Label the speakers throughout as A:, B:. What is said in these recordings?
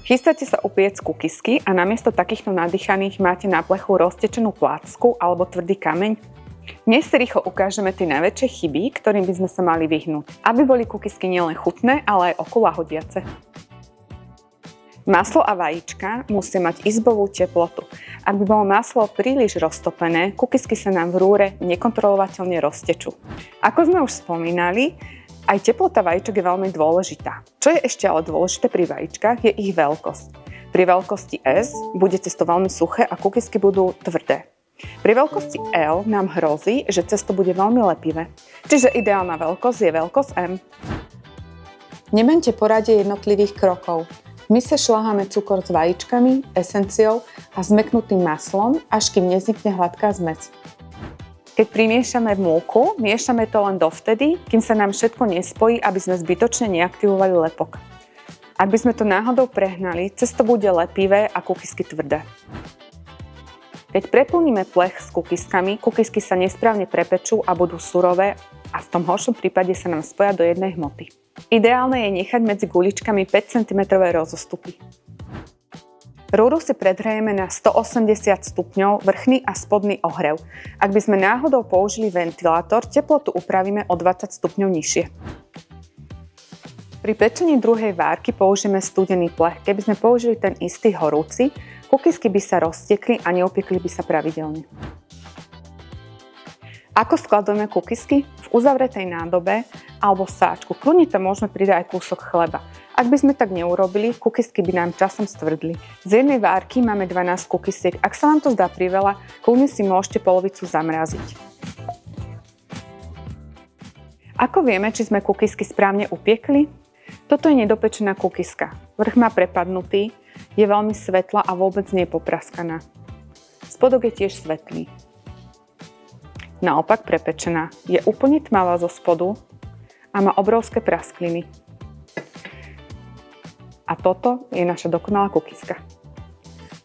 A: Chystáte sa upiecť kukisky a namiesto takýchto nadýchaných máte na plechu roztečenú placku alebo tvrdý kameň? Dnes si rýchlo ukážeme tie najväčšie chyby, ktorým by sme sa mali vyhnúť, aby boli kukisky nielen chutné, ale aj oko ľahodiace. Maslo a vajíčka musia mať izbovú teplotu. Ak by bolo maslo príliš roztopené, kukisky sa nám v rúre nekontrolovateľne roztečú. Ako sme už spomínali, aj teplota vajíčok je veľmi dôležitá. Čo je ešte ale dôležité pri vajíčkach, je ich veľkosť. Pri veľkosti S bude cesto veľmi suché a kukisky budú tvrdé. Pri veľkosti L nám hrozí, že cesto bude veľmi lepivé. Čiže ideálna veľkosť je veľkosť M. Nemente poradie jednotlivých krokov. My sa šľaháme cukor s vajíčkami, esenciou a zmäknutým maslom, až kým nevznikne hladká zmes. Keď primiešame múku, miešame to len dovtedy, kým sa nám všetko nespojí, aby sme zbytočne neaktivovali lepok. Ak by sme to náhodou prehnali, cesto bude lepivé a kukisky tvrdé. Keď preplníme plech s kukiskami, kukisky sa nesprávne prepečú a budú surové a v tom horšom prípade sa nám spoja do jednej hmoty. Ideálne je nechať medzi guličkami 5 cm rozostupy. Rúru si predhrejeme na 180 stupňov vrchný a spodný ohrev. Ak by sme náhodou použili ventilátor, teplotu upravíme o 20 stupňov nižšie. Pri pečení druhej várky použijeme studený plech. Keby sme použili ten istý horúci, kukisky by sa roztekli a neupiekli by sa pravidelne. Ako skladujeme kukisky? V uzavretej nádobe alebo sáčku. Kľudne tam môžeme pridať aj kúsok chleba. Ak by sme tak neurobili, kukisky by nám časom stvrdli. Z jednej várky máme 12 kukisiek. Ak sa vám to zdá priveľa, kľudne si môžete polovicu zamraziť. Ako vieme, či sme kukisky správne upiekli? Toto je nedopečená kukiska. Vrch má prepadnutý, je veľmi svetlá a vôbec nie je popraskaná. Spodok je tiež svetlý. Naopak prepečená. Je úplne tmavá zo spodu a má obrovské praskliny. A toto je naša dokonalá kukiska.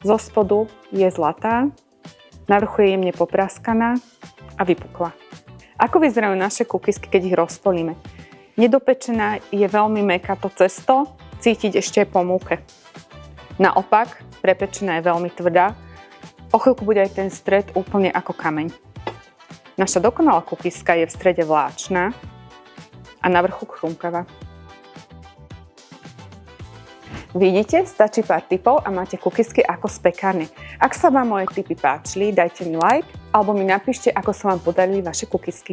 A: Zo spodu je zlatá, na vrchu je jemne popraskaná a vypukla. Ako vyzerajú naše kukisky, keď ich rozpolíme? Nedopečená je veľmi mäkká to cesto, cítiť ešte po múke. Naopak, prepečená je veľmi tvrdá, o chvíľku bude aj ten stred úplne ako kameň. Naša dokonalá kukiska je v strede vláčna a na vrchu chrumkavá. Vidíte, stačí pár tipov a máte kukisky ako z pekárne. Ak sa vám moje tipy páčili, dajte mi like alebo mi napíšte, ako sa vám podarili vaše kukisky.